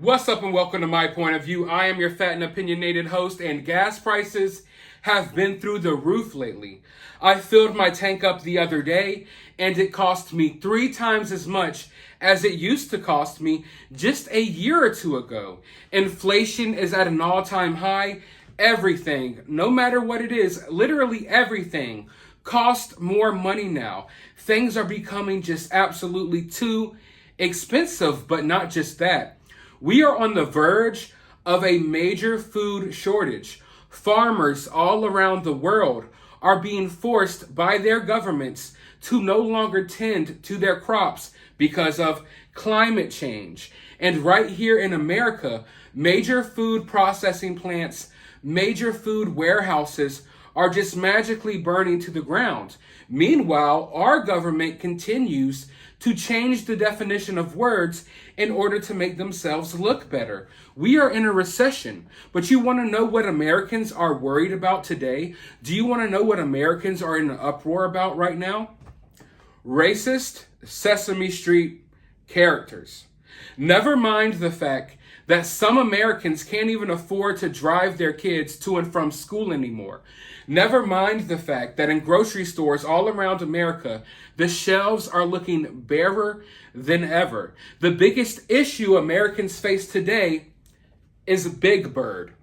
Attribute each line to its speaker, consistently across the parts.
Speaker 1: What's up and welcome to My Point of View. I am your fat and opinionated host, and gas prices have been through the roof lately. I filled my tank up the other day and it cost me 3 times as much as it used to cost me just a year or two ago. Inflation is at an all-time high. Everything, no matter what it is, literally everything, costs more money now. Things are becoming just absolutely too expensive, but not just that. We are on the verge of a major food shortage. Farmers all around the world are being forced by their governments to no longer tend to their crops because of climate change. And right here in America, major food processing plants, major food warehouses are just magically burning to the ground. Meanwhile, our government continues to change the definition of words in order to make themselves look better. We are in a recession, but you want to know what Americans are worried about today? Do you want to know what Americans are in an uproar about right now? Racist Sesame Street characters. Never mind the fact that some Americans can't even afford to drive their kids to and from school anymore. Never mind the fact that in grocery stores all around America, the shelves are looking barer than ever. The biggest issue Americans face today is Big Bird.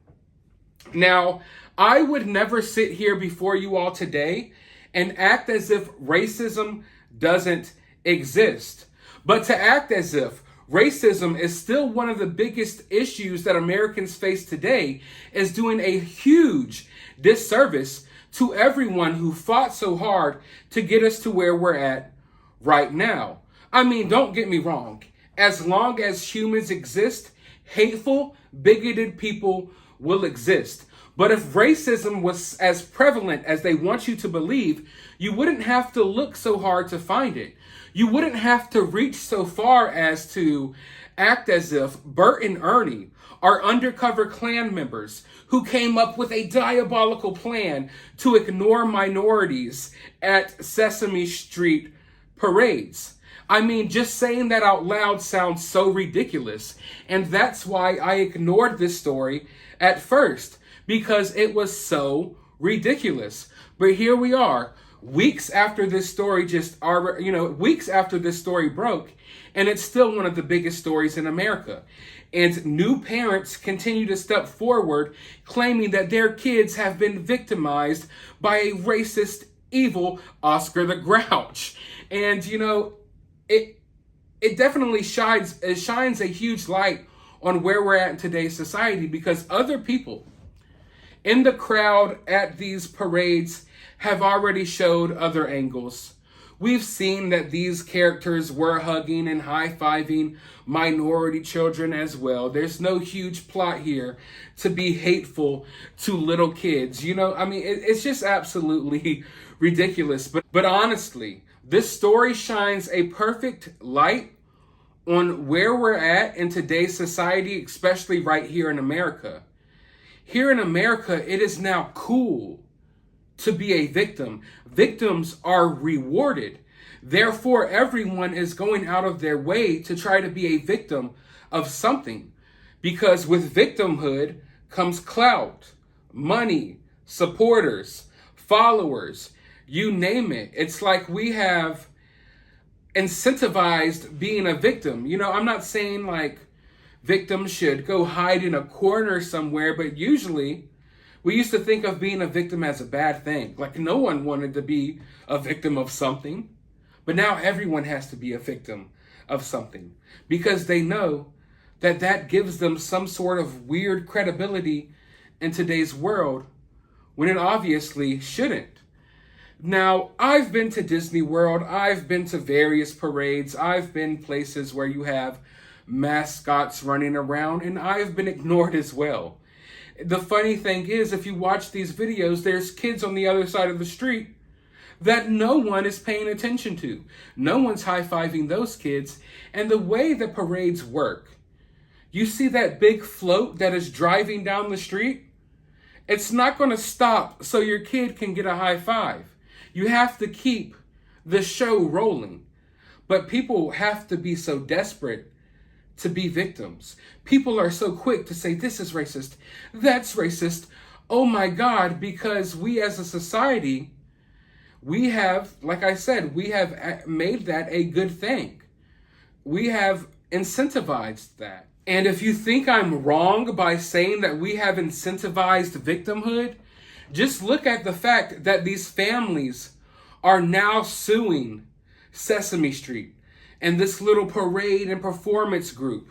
Speaker 1: Now, I would never sit here before you all today and act as if racism doesn't exist. But to act as if racism is still one of the biggest issues that Americans face today is doing a huge disservice to everyone who fought so hard to get us to where we're at right now. I mean, don't get me wrong. As long as humans exist, hateful, bigoted people will exist. But if racism was as prevalent as they want you to believe, you wouldn't have to look so hard to find it. You wouldn't have to reach so far as to act as if Bert and Ernie are undercover Klan members who came up with a diabolical plan to ignore minorities at Sesame Street parades. I mean, just saying that out loud sounds so ridiculous. And that's why I ignored this story at first, because it was so ridiculous. But here we are, weeks after this story weeks after this story broke, and it's still one of the biggest stories in America. And new parents continue to step forward claiming that their kids have been victimized by a racist, evil Oscar the Grouch. And it definitely shines a huge light on where we're at in today's society, because other people in the crowd at these parades have already showed other angles. We've seen that these characters were hugging and high-fiving minority children as well. There's no huge plot here to be hateful to little kids. It's just absolutely ridiculous. But honestly, this story shines a perfect light on where we're at in today's society, especially right here in America. Here in America, it is now cool to be a victim. Victims are rewarded. Therefore, everyone is going out of their way to try to be a victim of something. Because with victimhood comes clout, money, supporters, followers, you name it. It's like we have incentivized being a victim. I'm not saying like victims should go hide in a corner somewhere, but usually we used to think of being a victim as a bad thing. Like no one wanted to be a victim of something. But now everyone has to be a victim of something because they know that that gives them some sort of weird credibility in today's world when it obviously shouldn't. Now, I've been to Disney World. I've been to various parades. I've been places where you have mascots running around, and I've been ignored as well. The funny thing is, if you watch these videos, there's kids on the other side of the street that no one is paying attention to. No one's high-fiving those kids. And the way the parades work, you see that big float that is driving down the street? It's not going to stop so your kid can get a high five. You have to keep the show rolling. But people have to be so desperate to be victims. People are so quick to say, this is racist, that's racist. Oh my God, because we as a society, we have, like I said, we have made that a good thing. We have incentivized that. And if you think I'm wrong by saying that we have incentivized victimhood, just look at the fact that these families are now suing Sesame Street and this little parade and performance group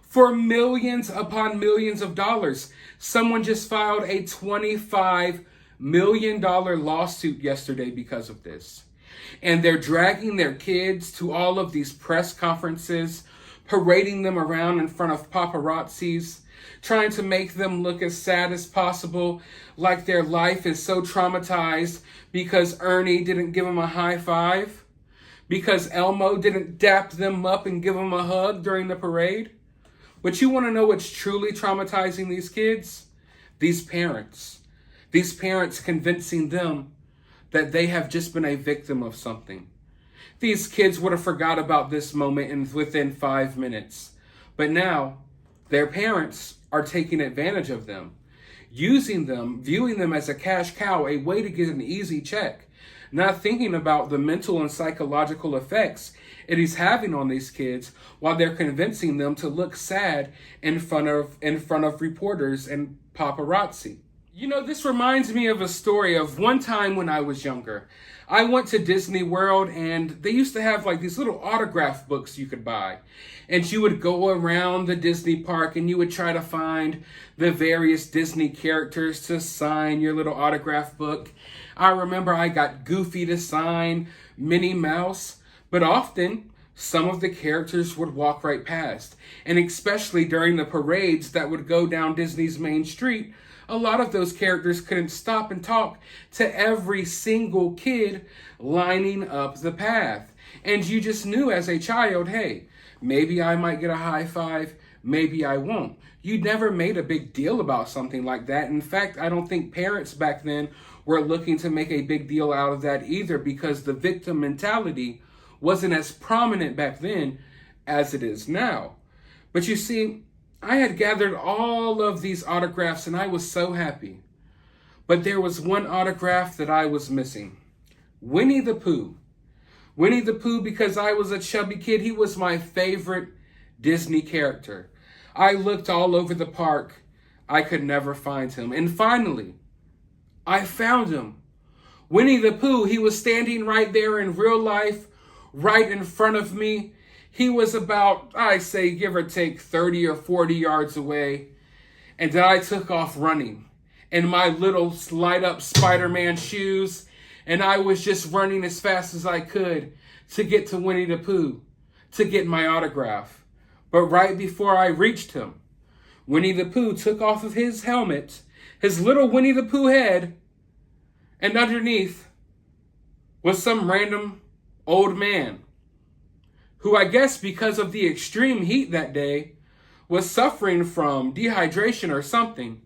Speaker 1: for millions upon millions of dollars. Someone just filed a $25 million lawsuit yesterday because of this. And they're dragging their kids to all of these press conferences, parading them around in front of paparazzis, trying to make them look as sad as possible, like their life is so traumatized because Ernie didn't give them a high five, because Elmo didn't dap them up and give them a hug during the parade. But you want to know what's truly traumatizing these kids? These parents. These parents convincing them that they have just been a victim of something. These kids would have forgot about this moment within 5 minutes. But now, their parents are taking advantage of them, using them, viewing them as a cash cow, a way to get an easy check, not thinking about the mental and psychological effects it is having on these kids while they're convincing them to look sad in front of reporters and paparazzi. You know, this reminds me of a story of one time when I was younger. I went to Disney World and they used to have like these little autograph books you could buy. And you would go around the Disney park and you would try to find the various Disney characters to sign your little autograph book. I remember I got Goofy to sign, Minnie Mouse, but often some of the characters would walk right past. And especially during the parades that would go down Disney's main street, a lot of those characters couldn't stop and talk to every single kid lining up the path. And you just knew as a child, hey, maybe I might get a high five, maybe I won't. You never made a big deal about something like that. In fact, I don't think parents back then were looking to make a big deal out of that either, because the victim mentality wasn't as prominent back then as it is now. But you see, I had gathered all of these autographs and I was so happy. But there was one autograph that I was missing. Winnie the Pooh. Winnie the Pooh, because I was a chubby kid, he was my favorite Disney character. I looked all over the park. I could never find him. And finally, I found him. Winnie the Pooh, he was standing right there in real life, right in front of me. He was about, I say, give or take 30 or 40 yards away. And then I took off running in my little light up Spider-Man shoes. And I was just running as fast as I could to get to Winnie the Pooh, to get my autograph. But right before I reached him, Winnie the Pooh took off of his helmet, his little Winnie the Pooh head, and underneath was some random old man who, I guess because of the extreme heat that day, was suffering from dehydration or something,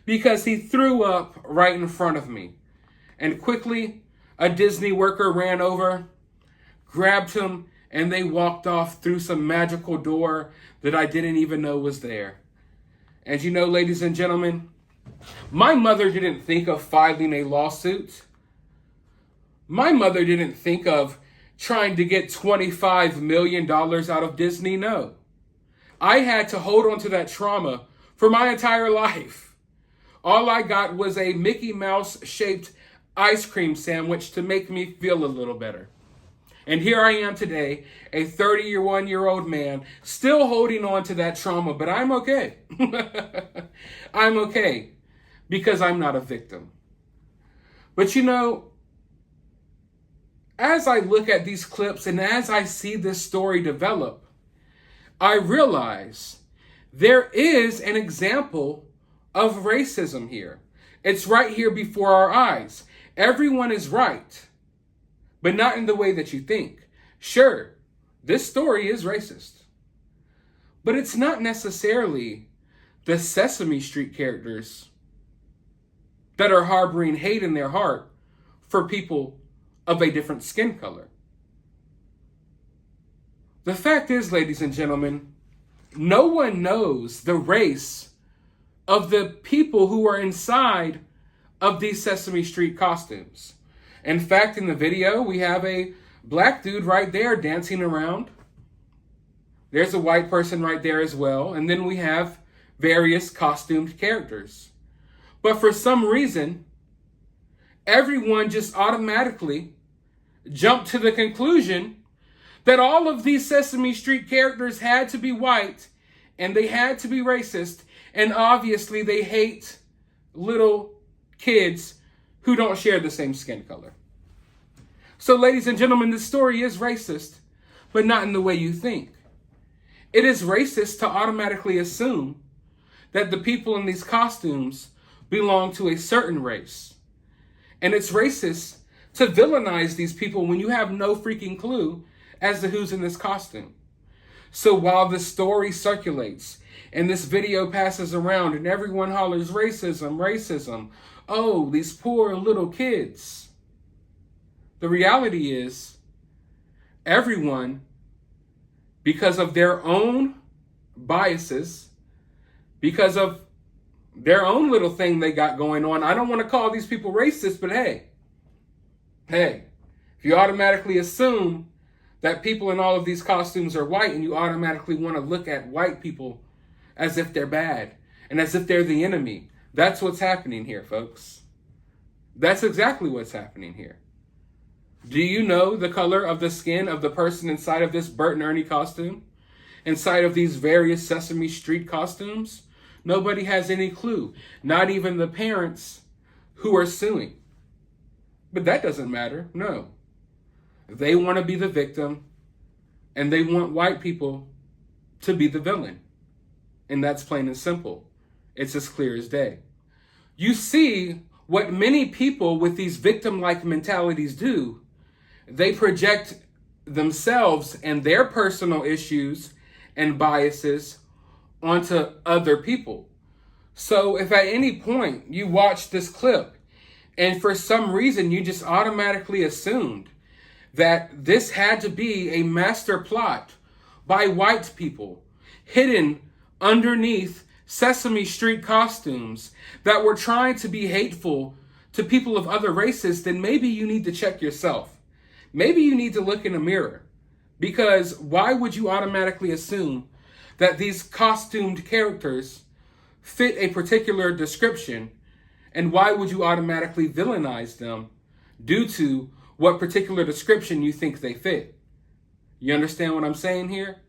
Speaker 1: because he threw up right in front of me. And quickly, a Disney worker ran over, grabbed him, and they walked off through some magical door that I didn't even know was there. And you know, ladies and gentlemen, my mother didn't think of filing a lawsuit. My mother didn't think of trying to get $25 million out of Disney. No. I had to hold on to that trauma for my entire life. All I got was a Mickey Mouse shaped ice cream sandwich to make me feel a little better. And here I am today, a 31-year-old man, still holding on to that trauma, but I'm okay. I'm okay because I'm not a victim. But you know, as I look at these clips and as I see this story develop, I realize there is an example of racism here. It's right here before our eyes. Everyone is right, but not in the way that you think. Sure, this story is racist, but it's not necessarily the Sesame Street characters that are harboring hate in their heart for people of a different skin color. The fact is, ladies and gentlemen, no one knows the race of the people who are inside of these Sesame Street costumes. In fact, in the video, we have a black dude right there dancing around. There's a white person right there as well. And then we have various costumed characters. But for some reason, everyone just automatically jumped to the conclusion that all of these Sesame Street characters had to be white and they had to be racist. And obviously they hate little kids who don't share the same skin color. So, ladies and gentlemen, this story is racist, but not in the way you think. It is racist to automatically assume that the people in these costumes belong to a certain race. And it's racist to villainize these people when you have no freaking clue as to who's in this costume. So while the story circulates and this video passes around and everyone hollers racism, racism, oh, these poor little kids. The reality is everyone, because of their own biases, because of their own little thing they got going on. I don't want to call these people racist, but hey, if you automatically assume that people in all of these costumes are white and you automatically want to look at white people as if they're bad and as if they're the enemy, that's what's happening here, folks. That's exactly what's happening here. Do you know the color of the skin of the person inside of this Bert and Ernie costume? Inside of these various Sesame Street costumes? Nobody has any clue. Not even the parents who are suing. But that doesn't matter. No. They want to be the victim and they want white people to be the villain. And that's plain and simple. It's as clear as day. You see what many people with these victim-like mentalities do. They project themselves and their personal issues and biases onto other people. So if at any point you watch this clip and for some reason you just automatically assumed that this had to be a master plot by white people hidden underneath Sesame Street costumes that were trying to be hateful to people of other races, then maybe you need to check yourself. Maybe you need to look in a mirror, because why would you automatically assume that these costumed characters fit a particular description, and why would you automatically villainize them due to what particular description you think they fit? You understand what I'm saying here?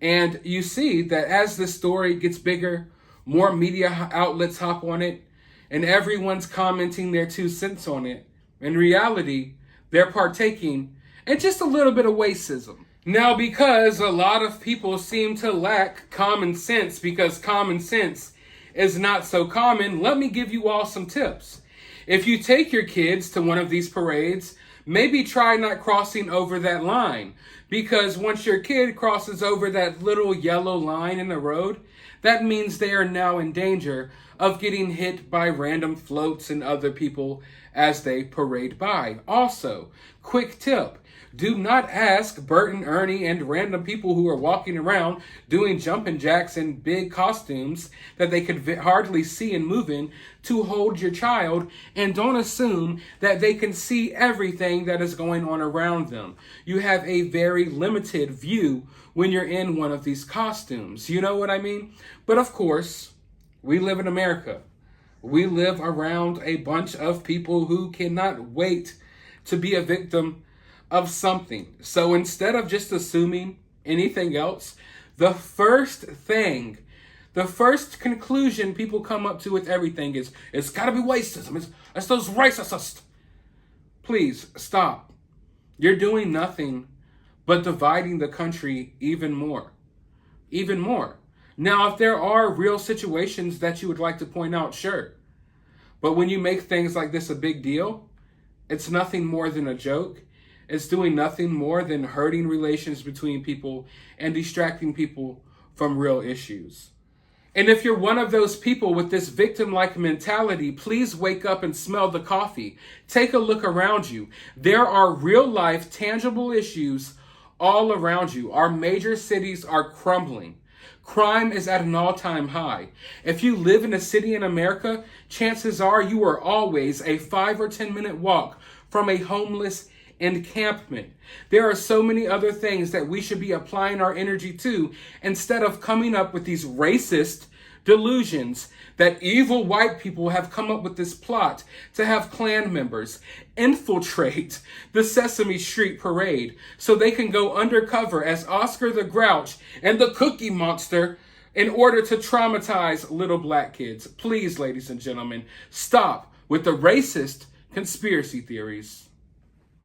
Speaker 1: And you see that as this story gets bigger, more media outlets hop on it, and everyone's commenting their 2 cents on it. In reality, they're partaking in just a little bit of racism. Now, because a lot of people seem to lack common sense, because common sense is not so common, let me give you all some tips. If you take your kids to one of these parades, maybe try not crossing over that line, because once your kid crosses over that little yellow line in the road, that means they are now in danger of getting hit by random floats and other people as they parade by. Also, quick tip, do not ask Bert and Ernie and random people who are walking around doing jumping jacks in big costumes that they could hardly see and move in to hold your child, and don't assume that they can see everything that is going on around them. You have a very limited view when you're in one of these costumes. You know what I mean? But of course, we live in America. We live around a bunch of people who cannot wait to be a victim of something. So instead of just assuming anything else, the first conclusion people come up to with everything is, it's gotta be racism. It's those racists. Please stop. You're doing nothing but dividing the country even more. Even more. Now, if there are real situations that you would like to point out, sure. But when you make things like this a big deal, it's nothing more than a joke. It's doing nothing more than hurting relations between people and distracting people from real issues. And if you're one of those people with this victim-like mentality, please wake up and smell the coffee. Take a look around you. There are real-life, tangible issues all around you. Our major cities are crumbling. Crime is at an all-time high. If you live in a city in America, chances are you are always a 5 or 10 minute walk from a homeless encampment. There are so many other things that we should be applying our energy to instead of coming up with these racist delusions that evil white people have come up with this plot to have Klan members infiltrate the Sesame Street parade so they can go undercover as Oscar the Grouch and the Cookie Monster in order to traumatize little black kids. Please, ladies and gentlemen, stop with the racist conspiracy theories.